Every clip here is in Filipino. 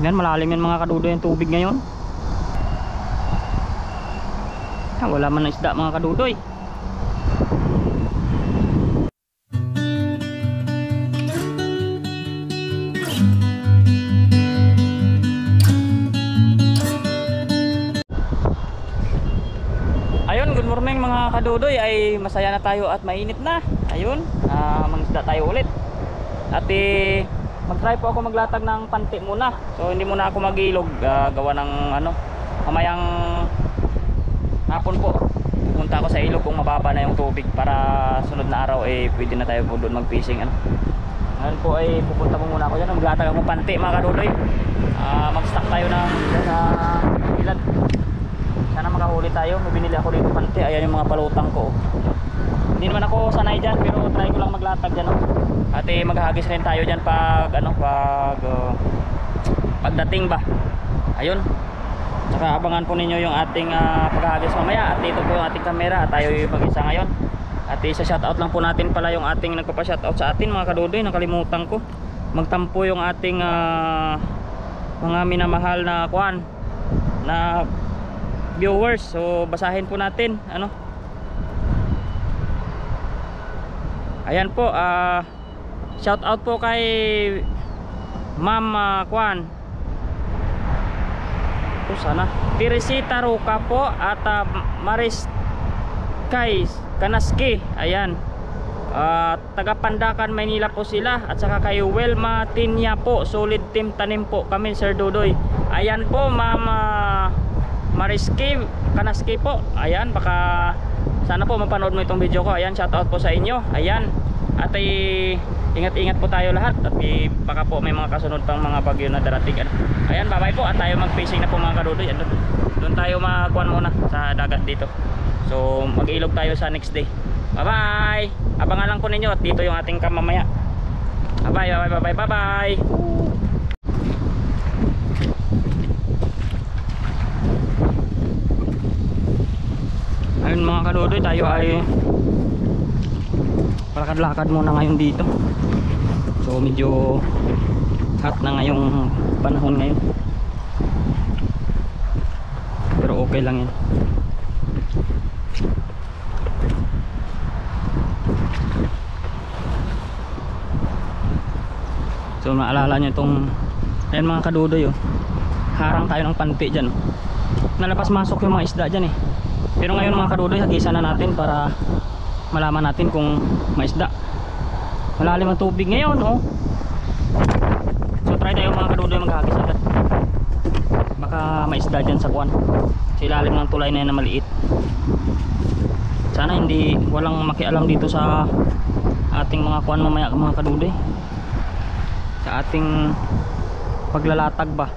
Yan, malalim yan mga kadudoy yung tubig ngayon. Wala man na isda mga kadudoy. Ayun, good morning mga kadudoy. Ay masaya na tayo at mainit na. Ayun, mangisda tayo ulit. At mag-try po ako maglatag ng panti muna. So hindi muna ako mag-ilog, gawa ng mamayang hapon po pupunta ako sa ilog kung mababa na yung tubig, para sunod na araw pwede na tayo po doon mag-fishing. Ngayon po pupunta po muna ako dyan, maglatag ako panti mga kadudoy. Mag-stock tayo sa ilan. Sana makahuli tayo. May binili ako dito panti. Ayan yung mga palutang ko. Hindi naman ako sanay dyan, pero try ko lang maglatag dyan. At maghahagis rin tayo dyan pagdating ba. Ayun. Saka abangan po ninyo yung ating paghahagis mamaya. At dito po yung ating camera. At tayo mag-isa ngayon. At isa-shoutout lang po natin pala yung ating nagpapa-shoutout sa atin mga kadudoy. Nakalimutan ko. Magtampo yung ating mga minamahal na na viewers. So basahin po natin. Ayan po, shout out po kay Ma'am sana Teresita Roca po at Maris Kay Kanaski. Ayan, taga Pandakan, Maynila po sila. At saka kay Welma Tinya po, solid team tanim po kami Sir Dudoy. Ayan po Ma'am Mariski Kanaski po. Ayan, baka sana po mapanood mo itong video ko. Ayan, shout out po sa inyo. Ayan, at ingat-ingat po tayo lahat. At baka po may mga kasunod pang mga bagyo na darating. Ayan, bye bye po. At tayo mag-fishing na po mga kadudoy. Doon tayo magkuhan muna sa dagat dito. So mag-ilog tayo sa next day. Bye bye. Abangan lang po ninyo. At dito yung ating cam mamaya. Bye bye bye bye bye bye. Ayun mga kadudoy, tayo ay lakad-lakad muna ngayon dito. So medyo hot na ngayong panahon ngayon, pero okay lang yan. So naalala nyo itong, ayan mga kadudoy, harang tayo ng panti dyan. Nalapas masok yung mga isda dyan pero ngayon mga kadudoy, hagisan na natin para malaman natin kung may isda. Malalim ang tubig ngayon So try tayo mga kadudoy maghagis agad. Baka may isda dyan sa sa ilalim ng tulay na yan na maliit. Sana walang makialam dito sa ating mga mamaya mga kadudoy, sa ating paglalatag ba.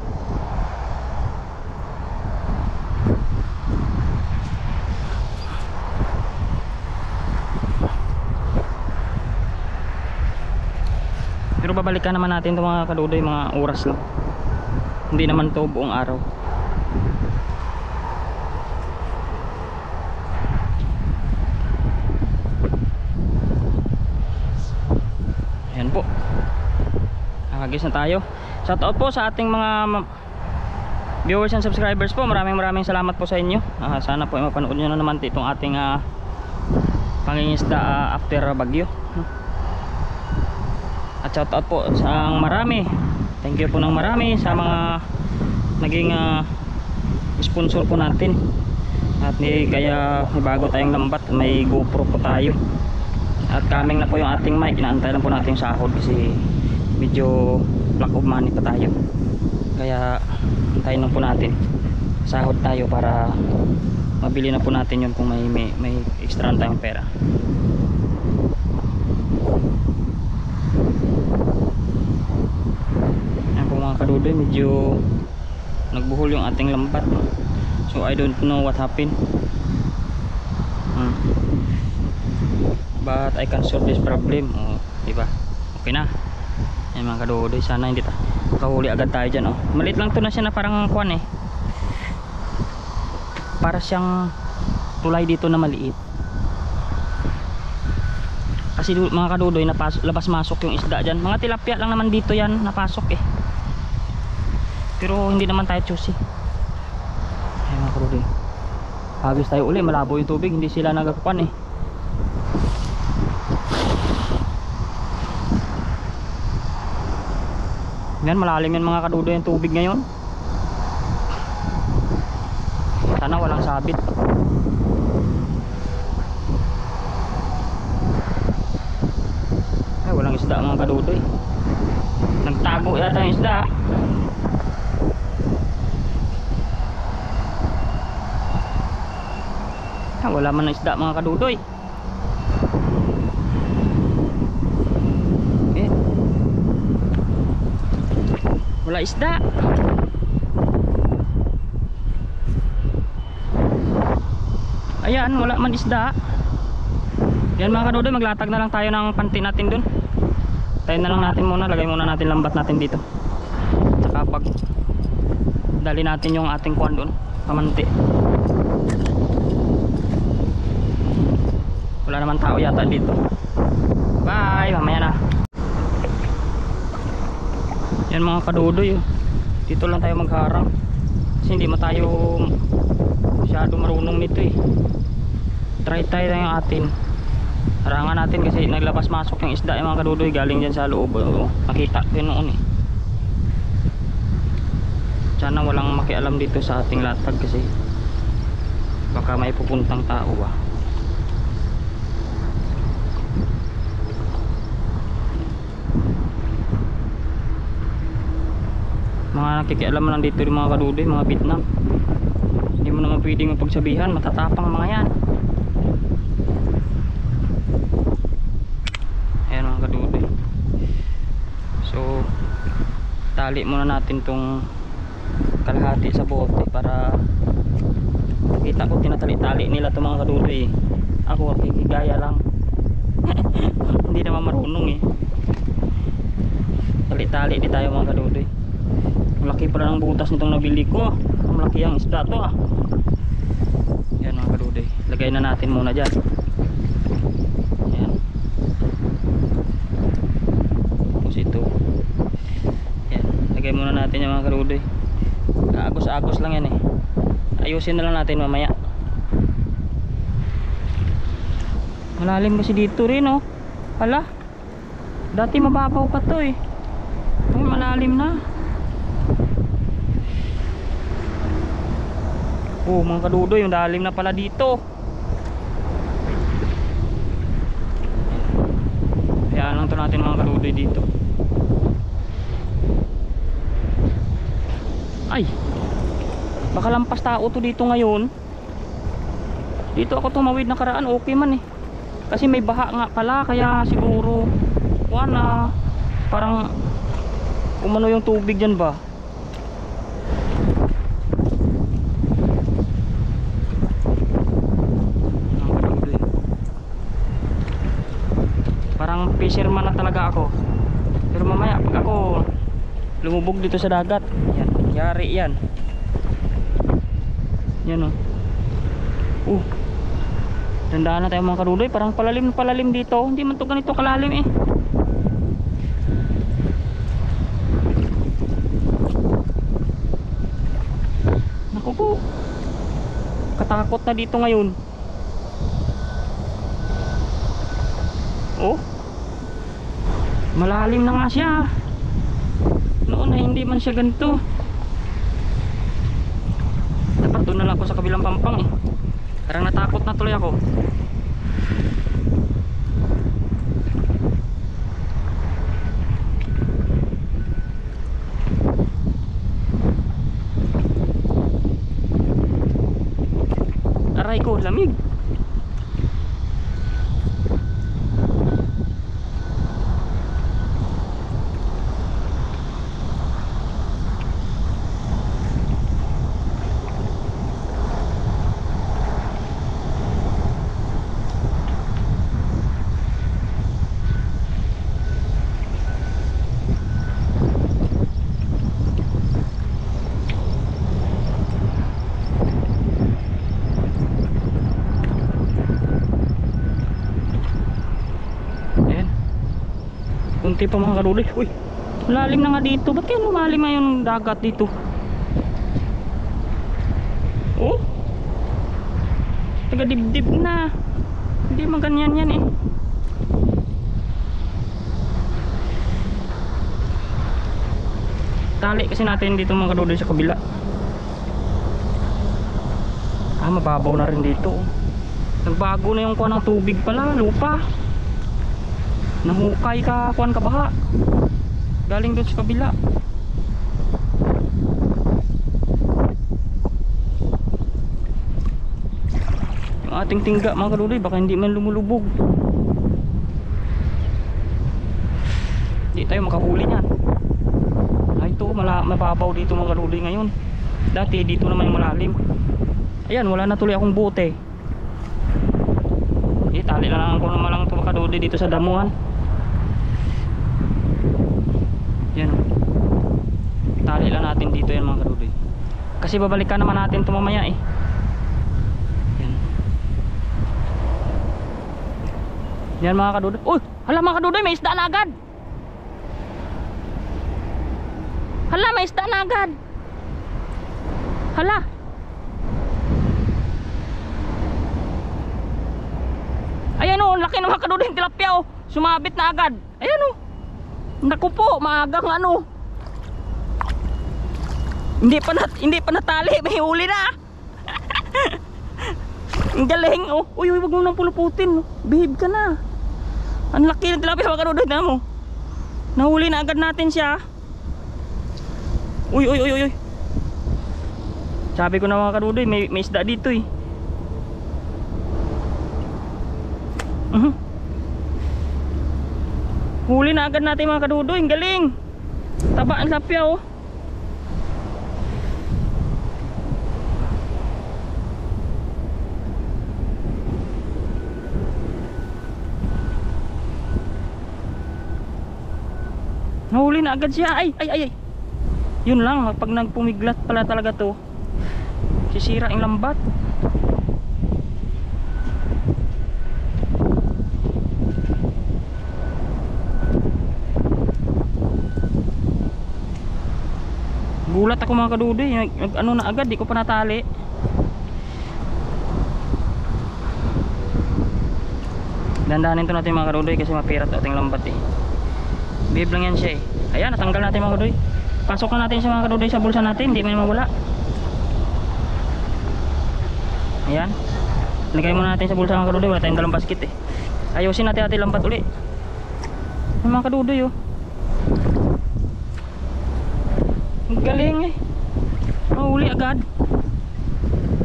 Pero babalikan naman natin itong mga kadudoy, mga oras lang. Hindi naman to buong araw. Ayan po, nakagis na tayo. Shout out po sa ating mga viewers and subscribers po. Maraming salamat po sa inyo. Sana po mapanood nyo na naman itong ating pangingisda after bagyo. At shout out po sa marami. Thank you po ng marami sa mga naging sponsor po natin. At kaya may bago tayong lambat, may GoPro po tayo. At coming na po yung ating mic. Inaantay lang po natin yung sahod kasi medyo lack of money pa tayo. Kaya antayin lang po natin sahod tayo para mabili na po natin yun kung may extra tayong pera. Mga kadudoy, medyo nagbuhol yung ating lambat. So I don't know what happened, but I can solve this problem. Diba? Okay na. Yan mga kadudoy, sana hindi makahuli agad tayo dyan. Maliit lang to na siya na parang para siyang tulay dito na maliit. Kasi mga kadudoy, labas masok yung isda dyan. Mga tilapia lang naman dito yan napasok Pero hindi naman tayo choosy. Ayun mga kadudoy. Hagis tayo uli, malabo yung tubig, hindi sila nagkakuan eh. Yan, malalim yan mga kadudoy yung tubig ngayon. Sana walang sabit. Ay, walang isda mga kadudoy. Nagtago yata yung isda. Ah, wala man ng isda mga kadudoy. Eh, wala isda. Ayan, wala man isda. Yan mga kadudoy, maglatag na lang tayo ng panty natin dun. Tayo na lang natin muna, lagay muna natin lambat natin dito. Tsaka pag dali natin yung ating kuwan dun, kamanti. Wala naman tao yata dito. Bye, mamaya na. Yan mga kadudoy, dito lang tayo magharang. Kasi hindi mo tayo masyado marunong nito eh. Try lang yung atin. Harangan natin kasi naglabas masok yung isda yung mga kadudoy galing dyan sa loob. Nakita ko yun noon eh. Sana walang makialam dito sa ating latag kasi baka may pupuntang tao ba. Mga nakikialam lang dito yung mga kadudoy, mga Vietnam. Hindi mo naman pwedeng mapagsabihan, matatapang mga yan. Ayan mga kadudoy. So tali muna natin tong kalahati sa bote para kita ko tinatali-tali nila itong mga kadudoy. Ako kikigaya lang. Hindi naman marunong eh. Tali-tali di tayo mga kadudoy. Malaki pala ng butas nitong nabili ko. Malaki ang isda to ah. Yan mga kadudoy, lagay na natin muna dyan. Yan. Tapos ito. Yan, lagay muna natin yung mga kadudoy. Agos-agos lang yan eh. Ayusin na lang natin mamaya. Malalim kasi dito rin oh. Hala, dati mababaw pa to eh. Ay, malalim na. Oh mga kadudoy, yung lalim na pala dito. Kaya lang to natin mga kadudoy dito. Ay, baka lampas tao to dito ngayon. Dito ako tumawid nakaraan, okay man eh. Kasi may baha nga pala, kaya siguro wala, parang umano yung tubig dyan ba. Parang fisherman na talaga ako. Pero mamaya pag ako lumubog dito sa dagat, yan, yari yan. Yan oh. Tandaan na tayo mga kadudoy, parang palalim dito. Hindi man to ganito kalalim eh. Naku po, katakot na dito ngayon. Oh, malalim na nga siya. Noon na hindi man siya ganito. Dapat doon na lang ako sa kabilang pampang eh. Parang natakot na tuloy ako. Aray ko, lamig. Kunti pa mga kadudoy. Uy, malalim na nga dito. Ba't kaya lumalim nga yung dagat dito? taga dibdib na. Hindi man ganyan yan eh. Tali kasi natin dito mga kadudoy sa kabila. Mababaw na rin dito. Nagbago na yung kuha ng tubig pala, lupa. Nahukay ka, kuha ka baha. Galing doon sa kabila. Yung ating tingga mga kadudoy, baka hindi man lumulubog. Hindi tayo makahuli niyan. Ito, mababaw dito mga kadudoy ngayon. Dati dito naman yung malalim. Ayan, wala na tuloy akong bote. Tali na lang ako naman lang ito mga kadudoy dito sa damuhan. Yan. Tali lang natin dito yan mga kadudoy. Kasi babalikan naman natin ito mamaya eh. Yan. Yan mga kadudoy. Uy! Hala mga kadudoy, may isda na agad! Hala, may isda na agad! Hala! Ayan o, laki ng mga kadudoy yung tilapia o. Sumabit na agad. Ayan o. Naku po, maagang ano. Hindi pa natali, may huli na. Ang galing o. Uy, wag mo nang puluputin. Behave ka na. Ang laki ng tilapia mga kadudoy na mo. Nahuli na agad natin siya. Uy. Sabi ko na mga kadudoy, may isda dito eh. Huli na agad natin mga kadudoy. Ang galing. Taba ang lapya oh. Nahuli na agad siya. Ay. Yun lang, pag nagpumiglat pala talaga to, sisira ang lambat. Gulat ako mga kadudoy, ano na agad, di ko pa natali. Dandanin to natin mga kadudoy kasi mapirat ating lambat eh. Behave lang yan siya eh. Ayan, natanggal natin mga kadudoy. Pasok na natin siya mga kadudoy sa bulsa natin, hindi may mawala. Ayan. Lagay muna natin sa bulsa mga kadudoy, wala tayong dalang basket eh. Ayusin natin ating lambat uli. Ayan mga kadudoy oh. Ang galing eh. Mahuli agad.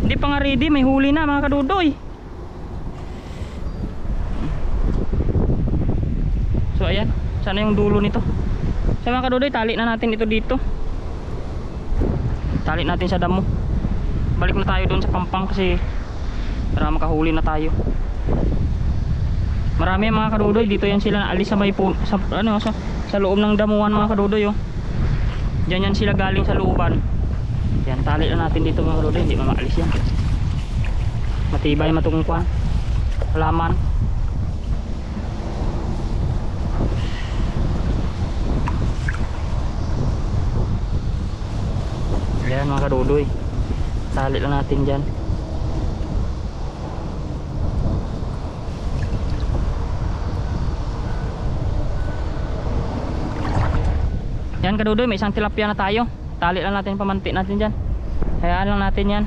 Hindi pa nga ready, may huli na mga kadudoy. So ayan, sana yung dulo nito. So mga kadudoy, tali na natin ito dito. Tali natin sa damo. Balik na tayo doon sa pampang kasi para makahuli na tayo. Marami mga kadudoy, dito yan sila naalis sa may sa loob ng damuhan mga kadudoy oh. Diyan yan sila galing sa looban. Yan, tali na natin dito mga kadudoy, hindi mamaalis yan. Matibay matungkuan. Halaman. Yan mga kadudoy, tali lang natin dyan. Yan kadudoy, may isang tilapia na tayo. Tali lang natin, pamanti natin dyan. Hayaan lang natin yan.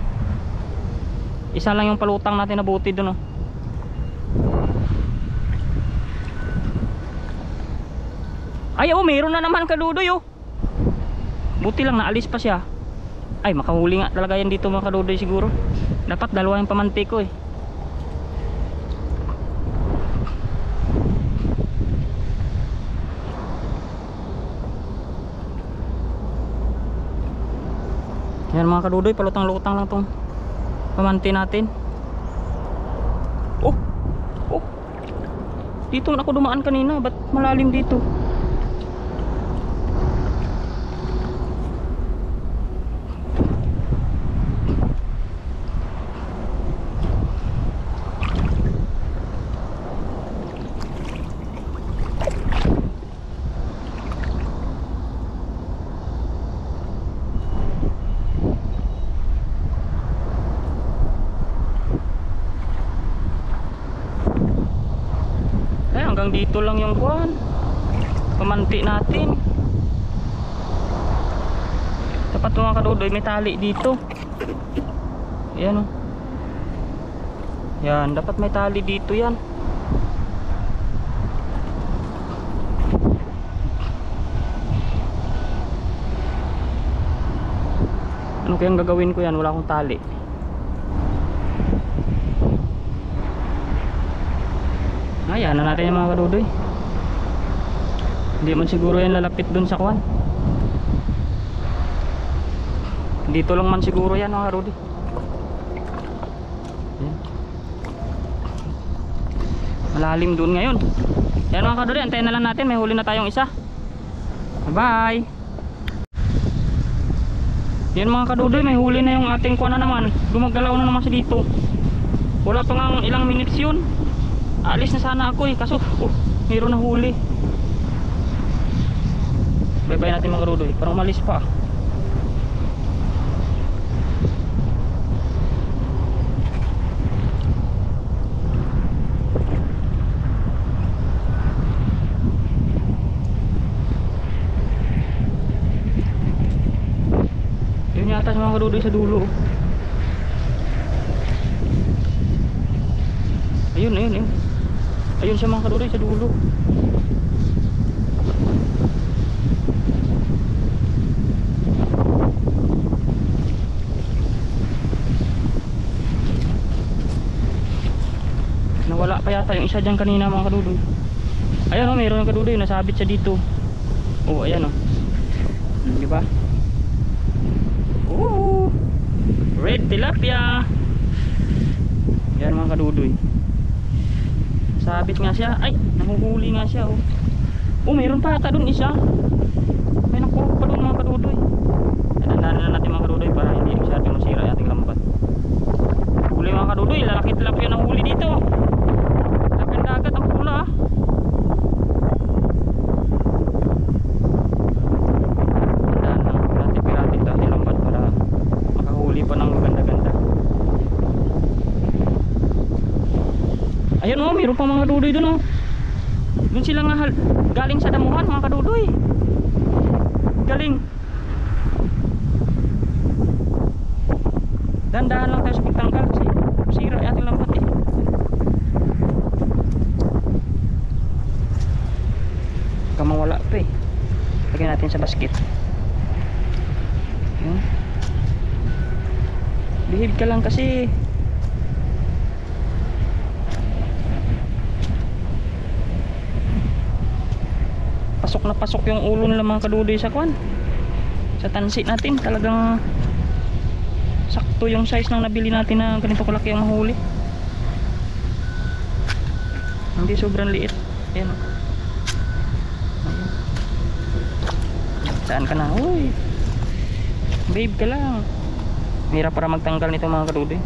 Isa lang yung palutang natin na buti dun oh. Ay oh, mayroon na naman kadudoy oh. Buti lang naalis pa siya. Ay, makahuli nga talaga yan dito mga kadudoy siguro. Dapat dalawa yung pamanti ko eh. Yan mga kadudoy, palutang-lutang lang tong pamanti natin. Oh! Dito na ako dumaan kanina, ba't malalim dito? hanggang dito lang yung kuwan. Pamanti natin. Dapat mga kadudoy, may tali dito. Ayan o. Yan, dapat may tali dito yan. Ano kayang gagawin ko yan? Wala akong tali. Ayan na natin yung mga kadudoy. Hindi man siguro yan lalapit dun sa kuwan. Dito lang man siguro yan mga kadudoy. Ayan. Malalim dun ngayon. Ayan mga kadudoy, antayin na lang natin. May huli na tayong isa. Bye. Yan mga kadudoy, may huli na yung ating kuwan na naman. Gumagalaw na naman siya dito. Wala pa nga ilang minutes yun. Alis na sana ako kaso mayroon na huli. Bye-bye natin mga kadudoy, parang umalis pa. Yun yata sa mga kadudoy sa dulo. Ayun, ayun, ayun. Ayun siya mga kadudoy sa dulo. Nawala pa yata yung isa dyan kanina mga kadudoy. Ayan o, mayroon ng kadudoy, nasabit siya dito. Oh, ayan o. Diba? Oh, red tilapia. Yan mga kadudoy. Sabit nga siya. Ay, nahuhuli nga siya oh. Oh, mayroon pa ata dun isa. May nakurot pa dun mga kadudoy. Tandaan na natin mga kadudoy para hindi masyadong masira yung ating lambat. Huli mga kadudoy, lalaki tilapia na huli dito. Tilapia dagat ang pula. Tandaan lang, pirati-pirati tayo lambat para makahuli pa ng maganda-ganda. Ayun oh, mayroon pa mga kadudoy dun oh. Dun sila nga galing sa damuhan mga kadudoy. Galing. Dandahan lang tayo sa pagtanggal kasi sira yung ating lambat eh. Baka mawala pa eh. Lagyan natin sa basket. Ayun. Behave ka lang kasi. Pasok na pasok yung ulo nila mga kadudoy sa kwan. Sa tansi natin talagang sakto yung size ng nabili natin na ganito kalaki ang mahuli. Hindi sobrang liit. Ayan o. Saan ka na? Uy, babe ka lang. Hirap para magtanggal nito mga kadudoy.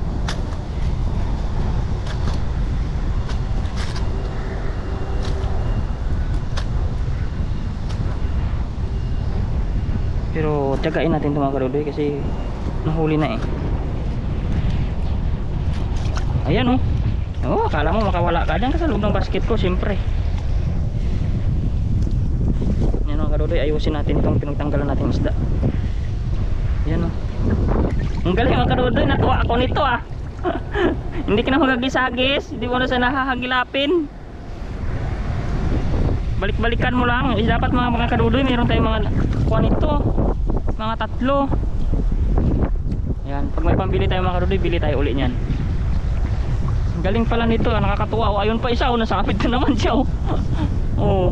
Pero tiyagain natin ito mga kadudoy kasi nahuli na eh. Ayan oh. Oh, akala mo makawala ka dyan sa loob ng basket ko siyempre. Yan mga kadudoy, ayusin natin itong pinagtanggalan natin isda. Ayan oh. Ang galing mga kadudoy, natuwa ako nito ah. Hindi ka na magagis-agis, hindi mo na sa nahahagilapin. Balik-balikan mo lang. Dapat mga kadudoy, mayroon tayong mga kuha nito, mga 3. Yan, pag may pambili tayo mga kadudoy, bili tayo uli niyan. Galing pala nito, nakakatuwa. Oh, ayun pa isa, oh, nasapit na naman siya. Oh, oh.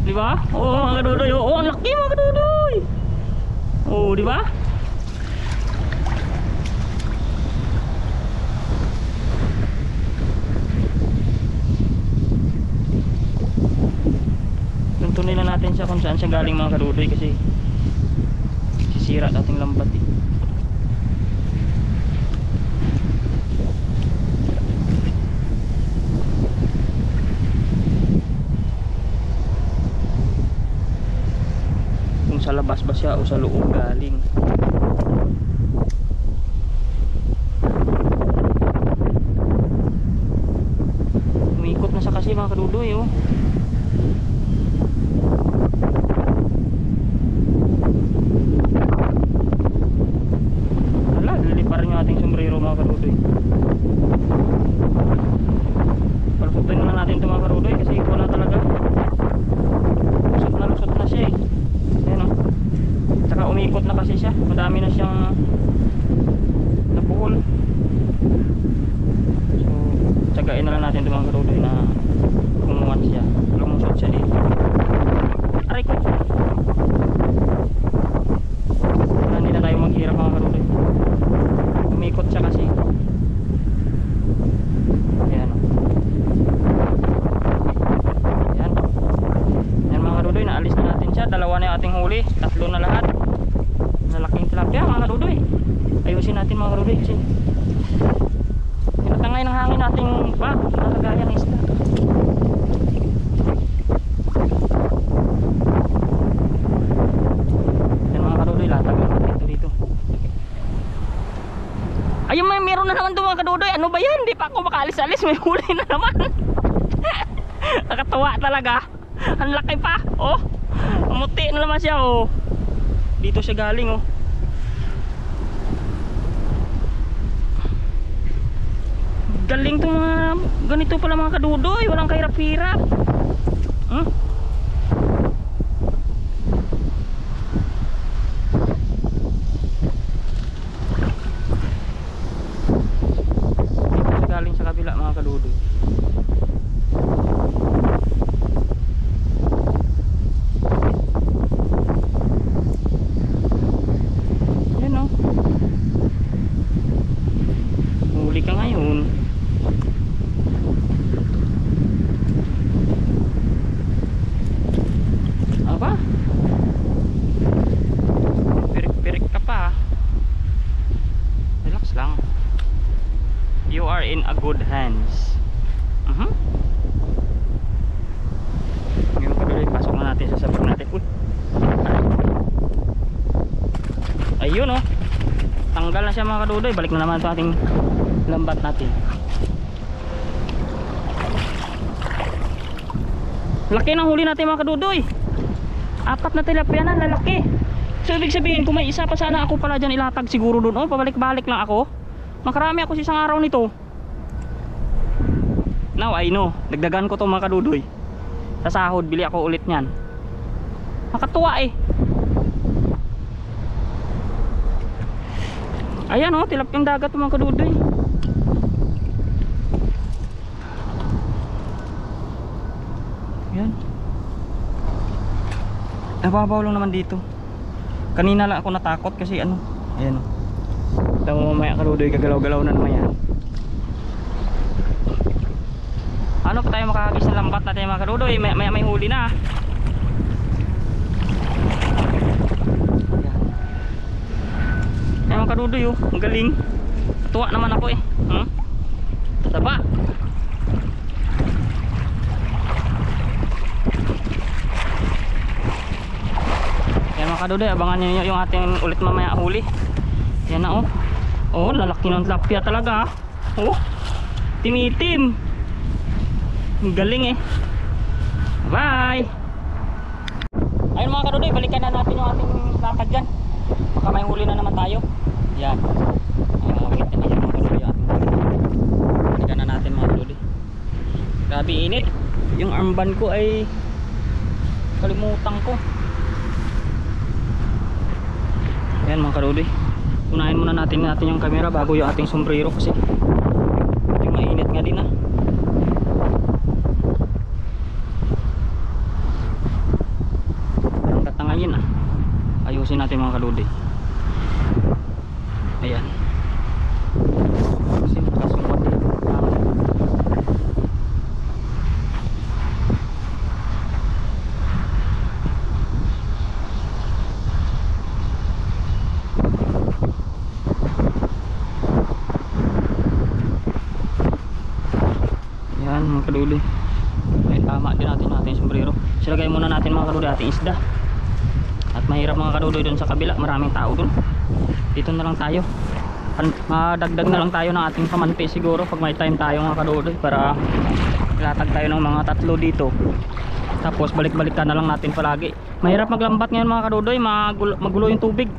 Di ba? Oh, mga kadudoy. Oh, ang laki mga kadudoy. Oh, di ba? Tuntunin na natin siya kung saan siya galing mga kadudoy kasi sisira dating lambat eh. Kung sa labas ba siya o sa loob galing. Umikot na siya kasi mga kadudoy oh. Wala, liliparin yung ating sombrero mga karudoy. Palusutin na lang natin ito mga karudoy kasi wala talaga. Lusot na siya eh. Ayan o. Tsaka umikot na kasi siya. Madami na siyang napuhol. So, tsagain na lang natin ito mga karudoy na kumuhan siya. Lumusot siya dito. Aray ko. Hindi na tayo maghirap mga karudoy. Umikot siya kasi. Ayan o. Ayan. Ayan mga karudoy, naalis na natin siya. Dalawa na yung ating huli. Tatlo na lahat. Lalaking tilapia mga karudoy. Ayusin natin mga karudoy kasi tinatangay ng hangin nating nalagayang isda. Yan mga karudoy, latag lang natin ito dito. Ayun, meron na naman doon mga karudoy. Ano ba yan? Hindi pa ako makaalis-alis, may huli na naman. Nakatawa talaga. Ang laki pa. Oh, umuti na naman siya. Oh, dito siya galing. Oh, galing itong mga ganito pala mga kadudoy. Walang kahirap-hirap. Dito galing sa kabila mga kadudoy. Yan o. Huli ka ngayon. Apa? Pirik-pirik ka pa. Relax lang. You are in a good hands. Ngayon pa tuloy, pasok na natin sa sabag natin. Uy. Ayun oh. Tanggal na siya mga kadudoy. Balik na naman ito ating lambat natin. Laki ng huli natin mga kadudoy. 4 na tilapia na, lalaki. So ibig sabihin kung may isa pa sana ako pala dyan ilatag siguro doon. Oh, pabalik-balik lang ako. Makarami ako sa isang araw nito. Now I know. Dagdagan ko to mga kadudoy. Sa sahod bili ako ulit niyan. Nakatuwa eh. Ayan oh, tilapyang dagat mga kadudoy. Ayan. Nababaw lang naman dito. Kanina lang ako natakot kasi ano. Ayan o. Tama mamaya kadudoy, gagalaw-galaw na naman yan. Ano pa tayo makahagis ng lambat natin mga kadudoy? May huli na. Ayan mga kadudoy oh. Ang galing. Tuwa naman ako eh. Tataba. Mga kadudoy, abangan nyo yung ating ulit mamaya huli. Yan na oh. Oh, lalaki ng tilapia talaga. Oh, timitim. Galing eh. Bye. Ayun mga kadudoy, balikan na natin yung ating latag dyan. Baka may huli na naman tayo. Yan. Ay, mga ulit na yung mga kadudoy ating balikan na natin mga kadudoy. Grabe init. Yung armband ko ay kalimutan ko. Ayan mga kadudoy, unahin muna natin yung camera bago yung ating sombrero kasi yung mainit nga din ang katangayin ayusin natin mga kadudoy. Ayan kasi makasungkot mga kadudoy. Ay, tama din natin yung sombrero. Silagay muna natin mga kadudoy ating isda. At mahirap mga kadudoy dun sa kabila, maraming tao dun. Dito na lang tayo. Madagdag na lang tayo ng ating pamanti siguro pag may time tayo mga kadudoy para Ilatag tayo ng mga 3 dito. Tapos balik-balikan na lang natin palagi. Mahirap maglambat ngayon mga kadudoy, magulo yung tubig.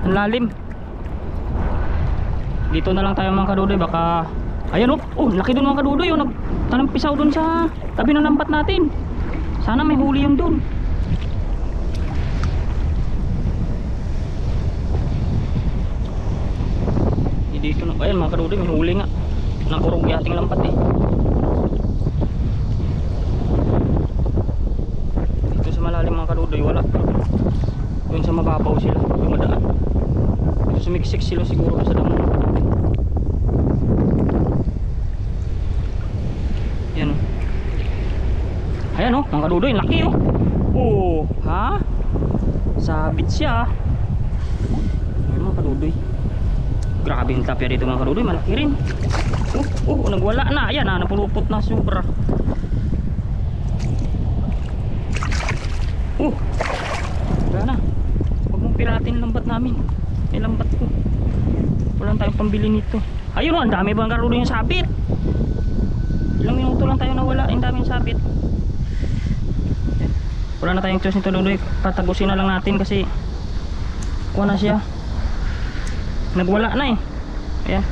Ang lalim. Dito na lang tayo mga kadudoy, baka ayan oh, laki doon mga kadudoy, oh, nagtanong pisaw doon sa tabi ng lambat natin. Sana may huli yung doon. Dito na, ayan mga kadudoy, may huli nga. Nakurog yung ating lambat eh. Dito sa malalim mga kadudoy, wala. Doon sa mababaw sila, dumadaan. Dito sumiksik sila siguro sa damo. Yan o. Ayan o, mga kadudoy, laki o. Oh, ha? Sabit siya. Ayan mga kadudoy. Grabe yung tapya dito mga kadudoy, malaki rin. Nagwala na. Ayan na, napulupot na sobra. Wala na. Huwag mong piratin lambat namin. May lambat ko. Wala tayong pambili nito. Ayun o, ang dami bang kadudoy yung sabit. Ilang minuto lang tayo nawala, ang daming sabit. Wala na tayong choice nito kadudoy. Patagusin na lang natin kasi kuha na siya. Nagwala na eh. Ayan.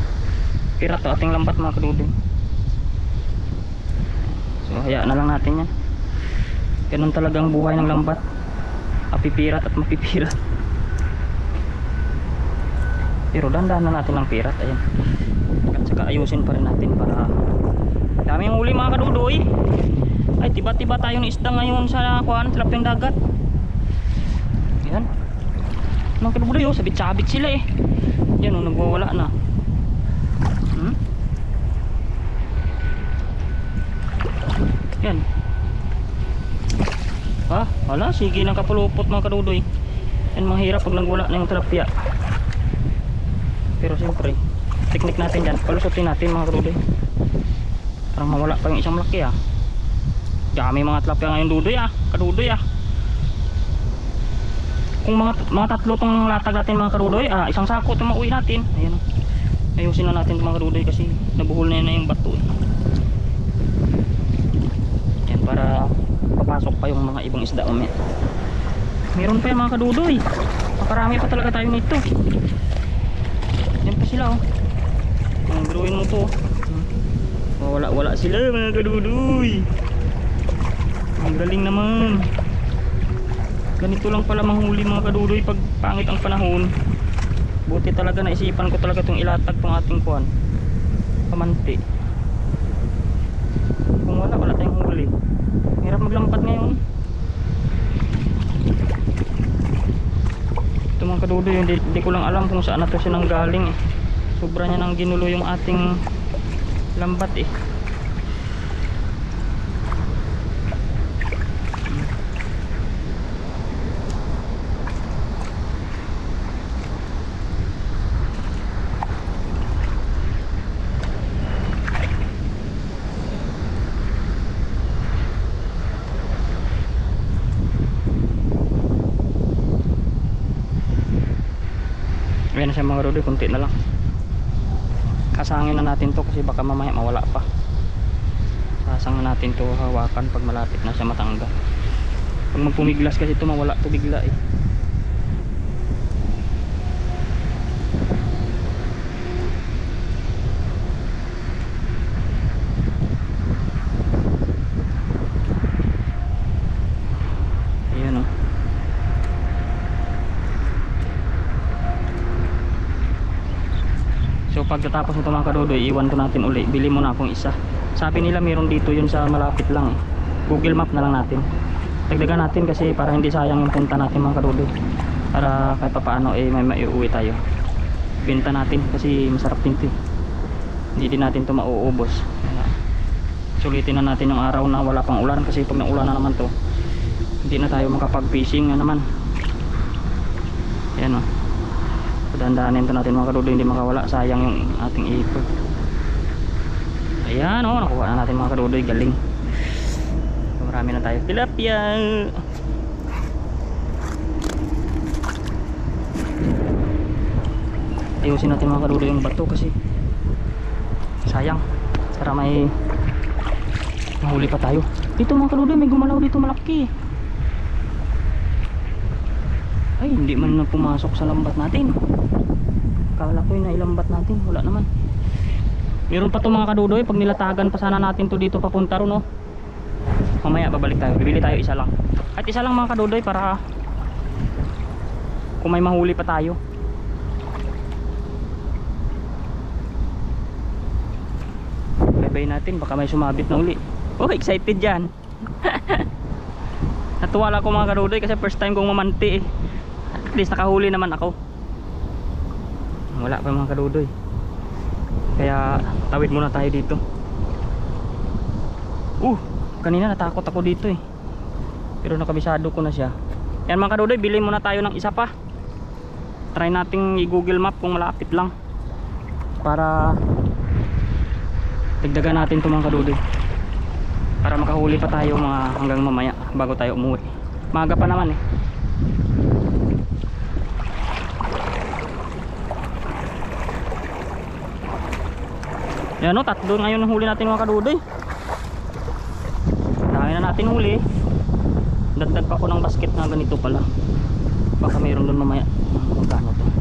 Pirat to ating lambat mga kadudoy. So hayaan na lang natin yan. Ganun talagang buhay ng lambat. Mapipirat at mapipirat. Pero dandahan na natin ang pirat. Ayan. At saka ayusin pa rin natin para daming huli mga kadudoy. Ay tiba-tiba tayo ng isda ngayon sa tilapiyang dagat. Ayan. Mga kadudoy oh, sabit-sabit sila eh. Yan oh, nagwawala na. Yan. Wala, sige ng kapulupot mga kadudoy. Yan, mahirap pag nagwala na yung tilapia. Pero siyempre, teknik natin dyan, palusutin natin mga kadudoy. Parang mawala pa yung isang malaki ah. Dami mga tilapia ngayon dudoy ah, kadudoy ah. Kung mga 3 tong latag natin mga kadudoy, isang sako itong mauwi natin. Ayan. Ayusin na natin mga kadudoy kasi nabuhol na yung bato. Yan, para papasok pa yung mga ibang isda umit. Meron pa yung mga kadudoy. Makarami pa talaga tayo nito. Yan pa sila oh. Biruin mo to. Wala sila mga kadudoy. Ang galing naman. Ganito lang pala manghuli mga kadudoy pag pangit ang panahon. Buti talaga naisipan ko talaga itong ilatag tong ating kuwan, kamanti. Kung wala tayong huli. Hirap maglampat ngayon. Ito mga kadudoy, hindi ko lang alam kung saan na ito siya nanggaling eh. Sobra niya nang ginulo yung ating lambat eh. Ayan na siya mga kadudoy, kunti na lang. Kasangin na natin to kasi baka mamaya mawala pa. Sasang na natin to, hawakan pag malapit na siya matanggal. Pag magpumiglas kasi to mawala to bigla eh. Ayan oh. So pagkatapos nito mga kadudoy, iwan ko natin uli. Bili mo na akong isa. Sabi nila meron dito yun sa malapit lang eh. Google Map na lang natin. Dagdagan natin kasi para hindi sayang yung punta natin mga kadudoy. Para kahit paano eh may maiuwi tayo. Benta natin kasi masarap din ito. Hindi din natin ito mauubos. Sulitin na natin yung araw na wala pang ulan kasi pag naulan na naman to, hindi na tayo makapag fishing na naman. Ayan o. Dandanin ito natin mga kadudoy, hindi makawala, sayang yung ating ipot. Ayan o, nakuha na natin mga kadudoy, galing. Marami na tayo tilapia. Ayusin natin mga kadudoy yung bato kasi sayang, para may Nahuli pa tayo. Dito mga kadudoy, may gumalaw dito malaki. Ay, hindi man na pumasok sa lambat natin. Kala ko yung nailambat natin. Wala naman. Meron pa to mga kadudoy. Pag nilatagan pa sana natin to dito papunta ron, no? Mamaya babalik tayo. Bibili tayo isa lang. At isa lang mga kadudoy para kung may mahuli pa tayo. Bye-bye natin. Baka may sumabit na uli. Oh, excited dyan. Natuwa lang ako mga kadudoy kasi first time kong mamanti eh. At least nakahuli naman ako. Wala pa mga kadudoy. Kaya tawid muna tayo dito. Kanina natakot ako dito eh. Pero nakabisado ko na siya. Yan mga kadudoy, bili muna tayo ng isa pa. Try nating i-google map kung malapit lang. Para dagdagan natin ito mga kadudoy. Para makahuli pa tayo mga hanggang mamaya bago tayo umuwi. Maaga pa naman eh. Yan o, tatlo ngayon ang huli natin mga kadudoy. Dami na natin huli. Dagdag pa ko ng basket na ganito pala. Baka mayroon doon mamaya. Magkano to?